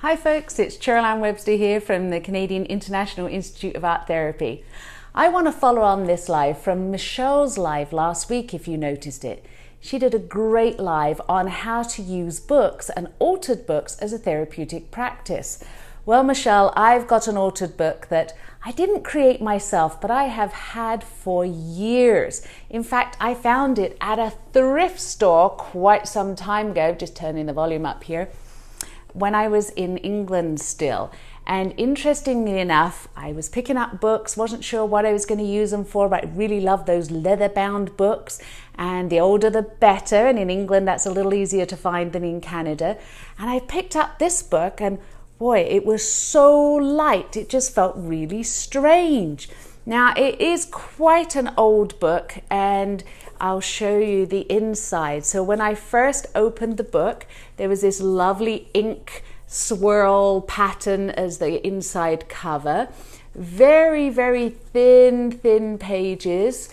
Hi folks, it's Cheryl-Ann Webster here from the Canadian International Institute of Art Therapy. I want to follow on this live from Michelle's live last week, if you noticed it. She did a great live on how to use books and altered books as a therapeutic practice. Well, Michelle, I've got an altered book that I didn't create myself, but I have had for years. In fact, I found it at a thrift store quite some time ago, just turning the volume up here, when I was in England still. And interestingly enough, I was picking up books, wasn't sure what I was going to use them for, but I really love those leather-bound books, and the older the better, and in England that's a little easier to find than in Canada. And I picked up this book, and boy, it was so light, it just felt really strange. Now, it is quite an old book, and I'll show you the inside. So when I first opened the book, there was this lovely ink swirl pattern as the inside cover. Very, very thin pages.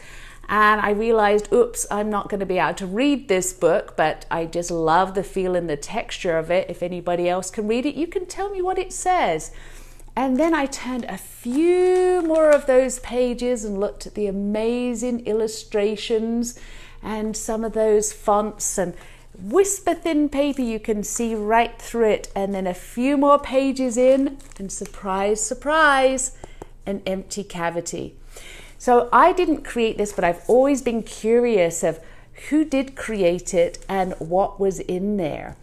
And I realized, oops, I'm not going to be able to read this book, but I just love the feel and the texture of it. If anybody else can read it, you can tell me what it says. And then I turned a few more of those pages and looked at the amazing illustrations and some of those fonts, and whisper thin paper, you can see right through it. And then a few more pages in, and surprise, surprise, an empty cavity. So I didn't create this, but I've always been curious of who did create it and what was in there.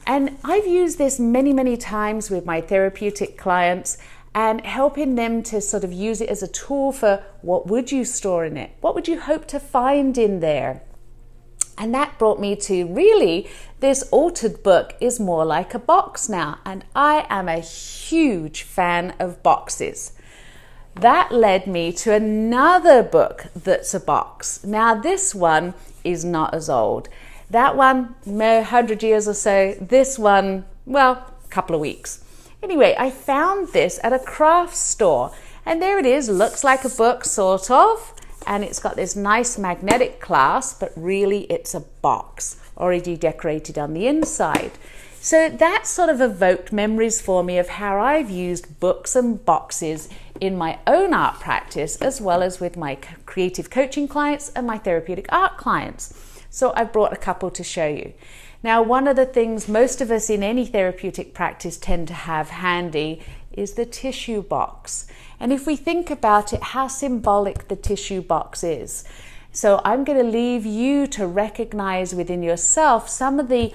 And I've used this many times with my therapeutic clients and helping them to sort of use it as a tool for what would you store in it? What would you hope to find in there? And that brought me to really, this altered book is more like a box now. And I am a huge fan of boxes. That led me to another book that's a box. Now this one is not as old. That one, 100 years or so. This one, well, a couple of weeks. Anyway, I found this at a craft store. And there it is, looks like a book, sort of. And it's got this nice magnetic clasp, but really it's a box, already decorated on the inside. So that sort of evoked memories for me of how I've used books and boxes in my own art practice, as well as with my creative coaching clients and my therapeutic art clients. So I've brought a couple to show you. Now, one of the things most of us in any therapeutic practice tend to have handy is the tissue box. And if we think about it, how symbolic the tissue box is. So I'm going to leave you to recognize within yourself some of the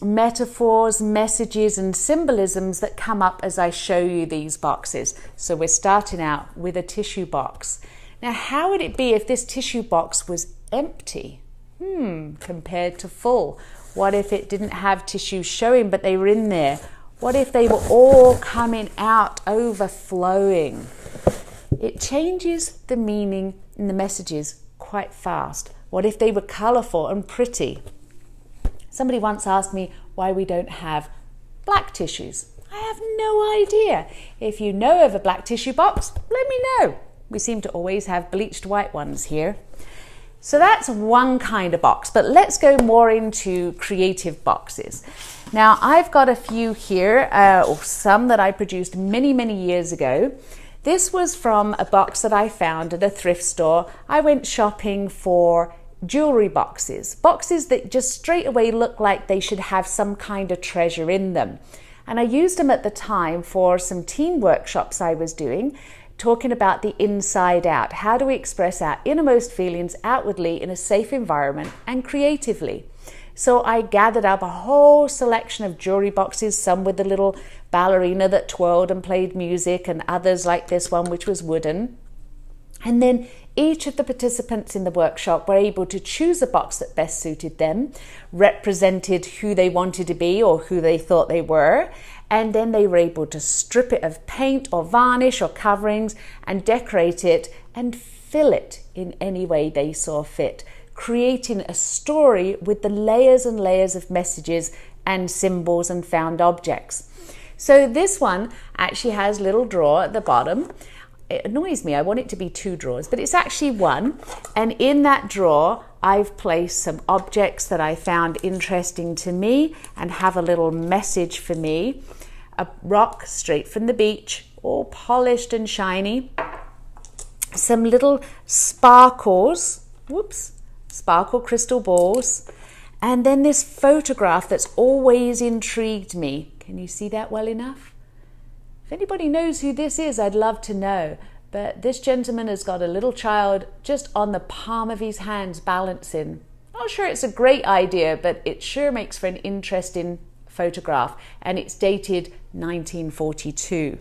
metaphors, messages, and symbolisms that come up as I show you these boxes. So we're starting out with a tissue box. Now, how would it be if this tissue box was empty? Compared to full. What if it didn't have tissues showing, but they were in there? What if they were all coming out, overflowing? It changes the meaning and the messages quite fast. What if they were colorful and pretty? Somebody once asked me why we don't have black tissues. I have no idea. If you know of a black tissue box, let me know. We seem to always have bleached white ones here. So that's one kind of box, but let's go more into creative boxes. Now, I've got a few here, or some that I produced many years ago. This was from a box that I found at a thrift store. I went shopping for jewelry boxes that just straight away look like they should have some kind of treasure in them. And I used them at the time for some teen workshops I was doing, talking about the inside out. How do we express our innermost feelings outwardly in a safe environment and creatively? So I gathered up a whole selection of jewelry boxes, some with a little ballerina that twirled and played music, and others like this one, which was wooden. And then each of the participants in the workshop were able to choose a box that best suited them, represented who they wanted to be or who they thought they were, and then they were able to strip it of paint or varnish or coverings and decorate it and fill it in any way they saw fit, creating a story with the layers and layers of messages and symbols and found objects. So this one actually has a little drawer at the bottom. It annoys me, I want it to be 2 drawers, but it's actually 1. And in that drawer, I've placed some objects that I found interesting to me and have a little message for me. a rock straight from the beach, all polished and shiny. Some little sparkles, sparkle crystal balls. And then this photograph that's always intrigued me. Can you see that well enough? If anybody knows who this is, I'd love to know. But this gentleman has got a little child just on the palm of his hands balancing. Not sure it's a great idea, but it sure makes for an interesting photograph. And it's dated 1942.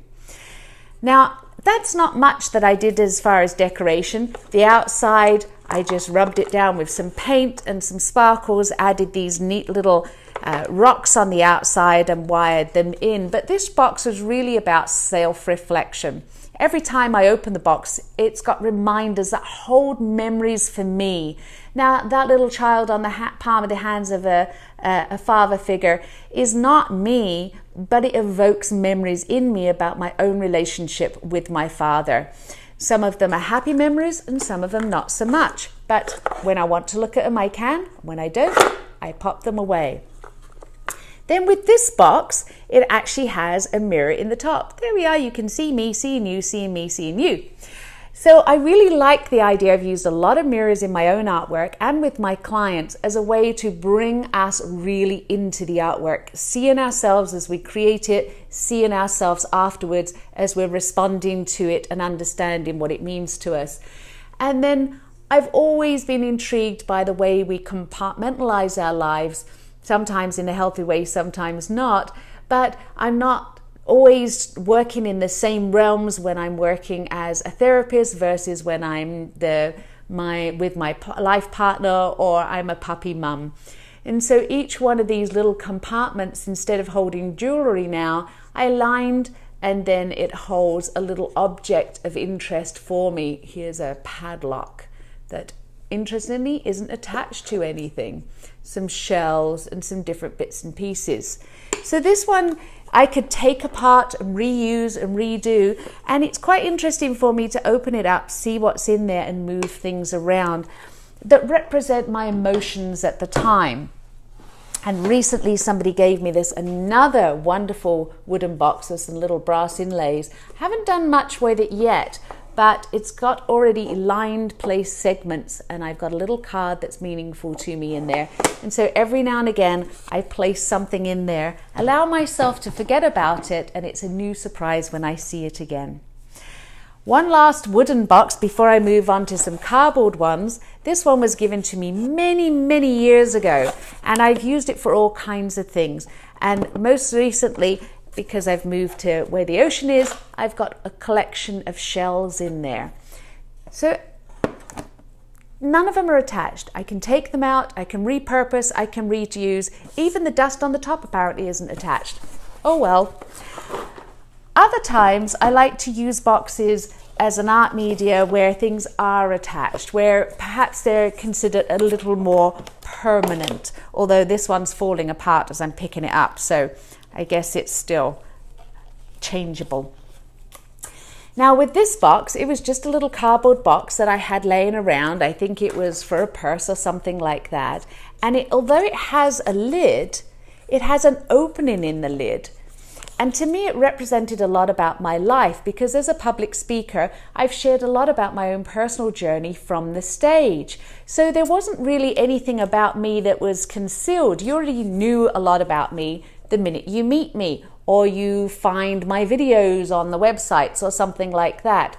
Now, that's not much that I did as far as decoration. The outside, I just rubbed it down with some paint and some sparkles, added these neat little rocks on the outside and wired them in. But this box was really about self-reflection. Every time I open the box, it's got reminders that hold memories for me. Now, that little child on the palm of the hands of a father figure is not me, but it evokes memories in me about my own relationship with my father. Some of them are happy memories and some of them not so much. But when I want to look at them, I can. When I don't, I pop them away. Then with this box, it actually has a mirror in the top. There we are, you can see me seeing you, seeing me seeing you. So I really like the idea. I've used a lot of mirrors in my own artwork and with my clients as a way to bring us really into the artwork, seeing ourselves as we create it, seeing ourselves afterwards as we're responding to it and understanding what it means to us. And then I've always been intrigued by the way we compartmentalize our lives, sometimes in a healthy way, sometimes not, but I'm not always working in the same realms when I'm working as a therapist versus when I'm with my life partner or I'm a puppy mum. And so each one of these little compartments, instead of holding jewelry now, I lined and then it holds a little object of interest for me. Here's a padlock that interestingly isn't attached to anything. Some shells and some different bits and pieces. So this one I could take apart and reuse and redo, and it's quite interesting for me to open it up, see what's in there and move things around that represent my emotions at the time. And recently somebody gave me another wonderful wooden box with some little brass inlays. Haven't done much with it yet, but it's got already lined place segments and I've got a little card that's meaningful to me in there. And so every now and again, I place something in there, allow myself to forget about it, and it's a new surprise when I see it again. One last wooden box before I move on to some cardboard ones. This one was given to me many, many years ago, and I've used it for all kinds of things. And most recently, because I've moved to where the ocean is, I've got a collection of shells in there. So none of them are attached. I can take them out, I can repurpose, I can reuse. Even the dust on the top apparently isn't attached. Oh well. Other times I like to use boxes as an art media where things are attached, where perhaps they're considered a little more permanent, although this one's falling apart as I'm picking it up, so I guess it's still changeable. Now with this box, it was just a little cardboard box that I had laying around. I think it was for a purse or something like that. And although it has a lid, it has an opening in the lid. And to me, it represented a lot about my life because as a public speaker, I've shared a lot about my own personal journey from the stage. So there wasn't really anything about me that was concealed. You already knew a lot about me the minute you meet me, or you find my videos on the websites or something like that.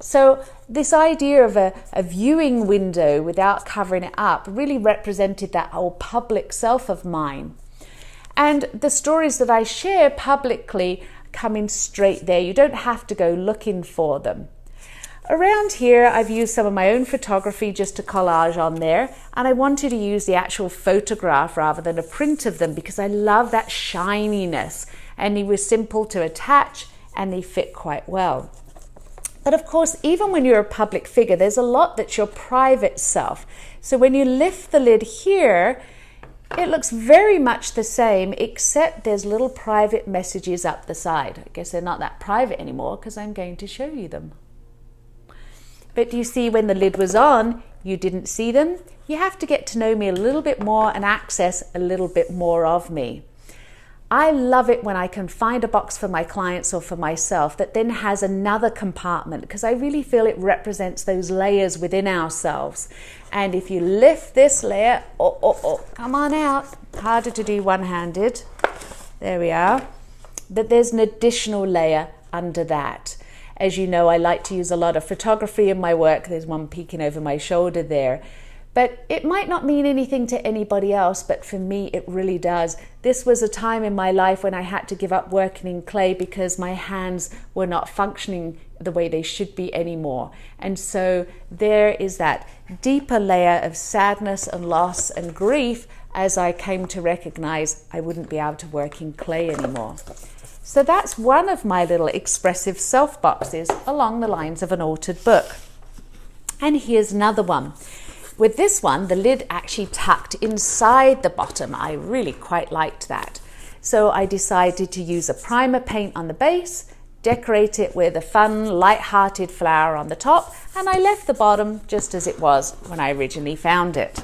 So this idea of a viewing window without covering it up really represented that whole public self of mine. And the stories that I share publicly come in straight there. You don't have to go looking for them. Around here, I've used some of my own photography just to collage on there, and I wanted to use the actual photograph rather than a print of them because I love that shininess, and they were simple to attach and they fit quite well. But of course, even when you're a public figure, there's a lot that's your private self. So when you lift the lid here, it looks very much the same, except there's little private messages up the side. I guess they're not that private anymore because I'm going to show you them. But you see, when the lid was on, you didn't see them. You have to get to know me a little bit more and access a little bit more of me. I love it when I can find a box for my clients or for myself that then has another compartment, because I really feel it represents those layers within ourselves. And if you lift this layer, come on out, harder to do one-handed, there we are, but there's an additional layer under that. As you know, I like to use a lot of photography in my work. There's one peeking over my shoulder there. But it might not mean anything to anybody else, but for me it really does. This was a time in my life when I had to give up working in clay because my hands were not functioning the way they should be anymore. And so there is that deeper layer of sadness and loss and grief as I came to recognize I wouldn't be able to work in clay anymore. So that's one of my little expressive self boxes along the lines of an altered book. And here's another one. With this one, the lid actually tucked inside the bottom. I really quite liked that. So I decided to use a primer paint on the base, decorate it with a fun, light-hearted flower on the top, and I left the bottom just as it was when I originally found it.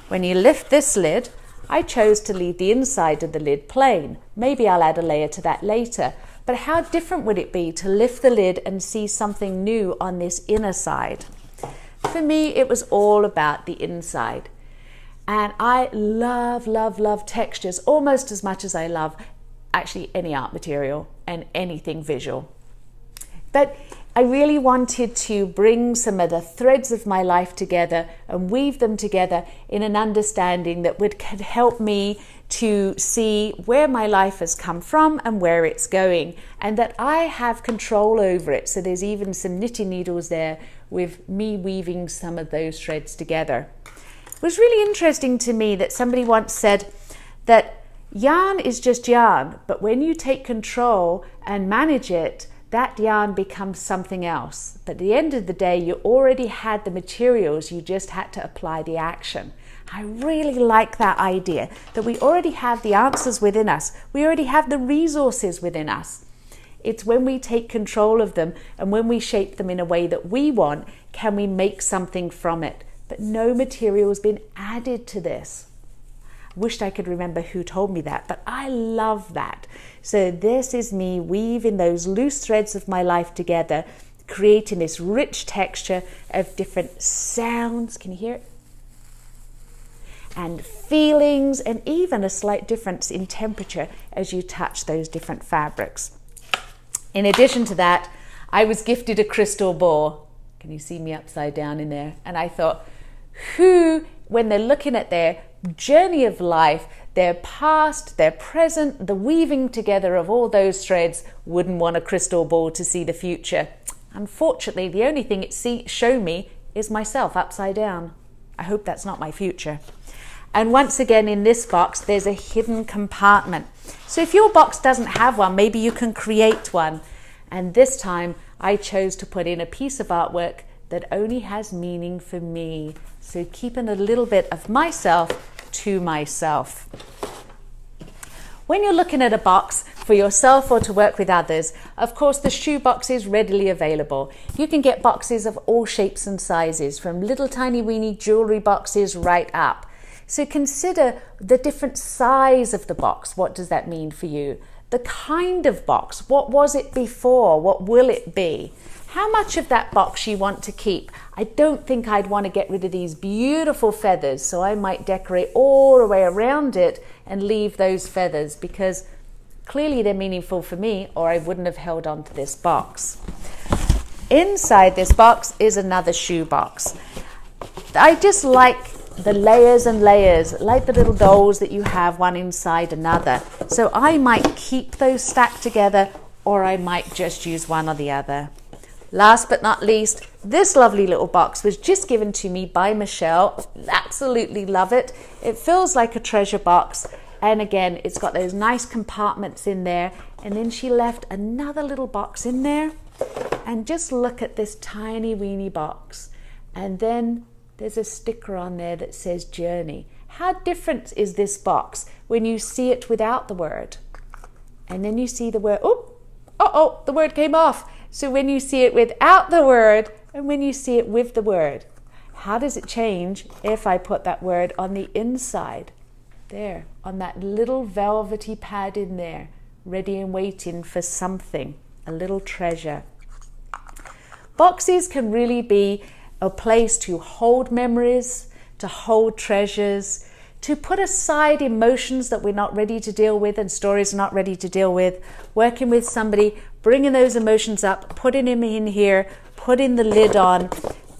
When you lift this lid, I chose to leave the inside of the lid plain. Maybe I'll add a layer to that later. But how different would it be to lift the lid and see something new on this inner side? For me, it was all about the inside. And I love, love, love textures almost as much as I love actually any art material and anything visual. But I really wanted to bring some of the threads of my life together and weave them together in an understanding that could help me to see where my life has come from and where it's going, and that I have control over it. So there's even some knitting needles there with me weaving some of those threads together. It was really interesting to me that somebody once said that yarn is just yarn, but when you take control and manage it, that yarn becomes something else. But at the end of the day, you already had the materials, you just had to apply the action. I really like that idea, that we already have the answers within us. We already have the resources within us. It's when we take control of them and when we shape them in a way that we want, can we make something from it. But no material has been added to this. Wished I could remember who told me that, but I love that. So this is me weaving those loose threads of my life together, creating this rich texture of different sounds. Can you hear it? And feelings, and even a slight difference in temperature as you touch those different fabrics. In addition to that, I was gifted a crystal ball. Can you see me upside down in there? And I thought, who, when they're looking at their journey of life, their past, their present, the weaving together of all those threads, wouldn't want a crystal ball to see the future? Unfortunately, the only thing it showed me is myself upside down. I hope that's not my future. And once again, in this box, there's a hidden compartment. So if your box doesn't have one, maybe you can create one. And this time, I chose to put in a piece of artwork that only has meaning for me. So keeping a little bit of myself to myself. When you're looking at a box for yourself or to work with others, of course, the shoe box is readily available. You can get boxes of all shapes and sizes, from little tiny weeny jewelry boxes right up. So consider the different size of the box. What does that mean for you? The kind of box. What was it before? What will it be? How much of that box you want to keep? I don't think I'd want to get rid of these beautiful feathers, so I might decorate all the way around it and leave those feathers, because clearly they're meaningful for me, or I wouldn't have held on to this box. Inside this box is another shoe box. I just like the layers and layers, like the little dolls that you have one inside another. So I might keep those stacked together, or I might just use one or the other. Last but not least, this lovely little box was just given to me by Michelle. Absolutely love it. It feels like a treasure box. And again, it's got those nice compartments in there. And then she left another little box in there. And just look at this tiny weeny box. And then there's a sticker on there that says journey. How different is this box when you see it without the word? And then you see the word, oh, the word came off. So when you see it without the word and when you see it with the word, how does it change if I put that word on the inside? there on that little velvety pad in there, ready and waiting for something, a little treasure. Boxes can really be a place to hold memories, to hold treasures, to put aside emotions that we're not ready to deal with and stories we're not ready to deal with, working with somebody, bringing those emotions up, putting them in here, putting the lid on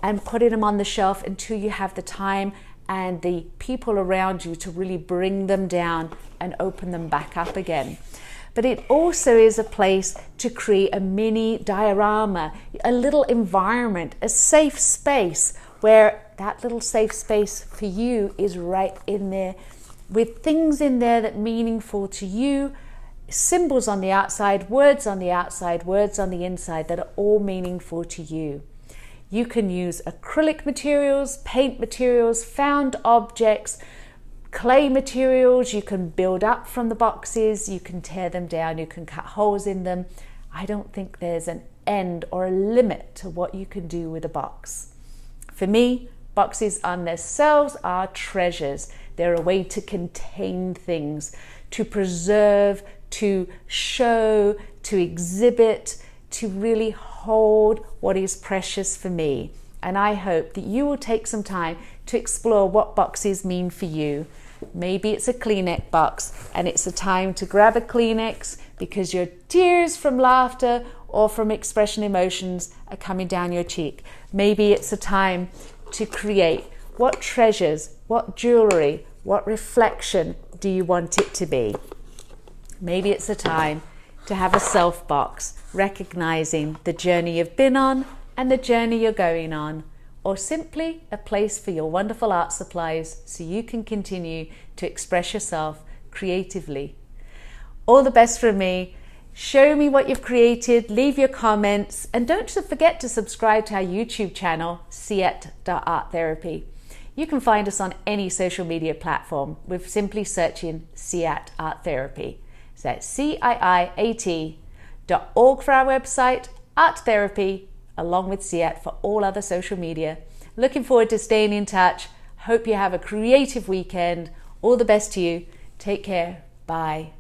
and putting them on the shelf until you have the time and the people around you to really bring them down and open them back up again. But it also is a place to create a mini diorama, a little environment, a safe space where that little safe space for you is right in there with things in there that are meaningful to you, symbols on the outside, words on the outside, words on the inside that are all meaningful to you. You can use acrylic materials, paint materials, found objects, clay materials. You can build up from the boxes, you can tear them down, you can cut holes in them. I don't think there's an end or a limit to what you can do with a box. For me, boxes on themselves are treasures. They're a way to contain things, to preserve, to show, to exhibit, to really hold what is precious for me. And I hope that you will take some time to explore what boxes mean for you. Maybe it's a Kleenex box and it's a time to grab a Kleenex because your tears from laughter or from expression emotions are coming down your cheek. Maybe it's a time to create what treasures, what jewelry, what reflection do you want it to be. Maybe it's a time to have a self box, recognizing the journey you've been on and the journey you're going on, or simply a place for your wonderful art supplies so you can continue to express yourself creatively. All the best from me. Show me what you've created, leave your comments, and don't forget to subscribe to our YouTube channel, ciat.arttherapy. You can find us on any social media platform with simply searching CIAT Art Therapy. So that's CIIAT.org for our website, Art Therapy, along with CIAT for all other social media. Looking forward to staying in touch. Hope you have a creative weekend. All the best to you. Take care. Bye.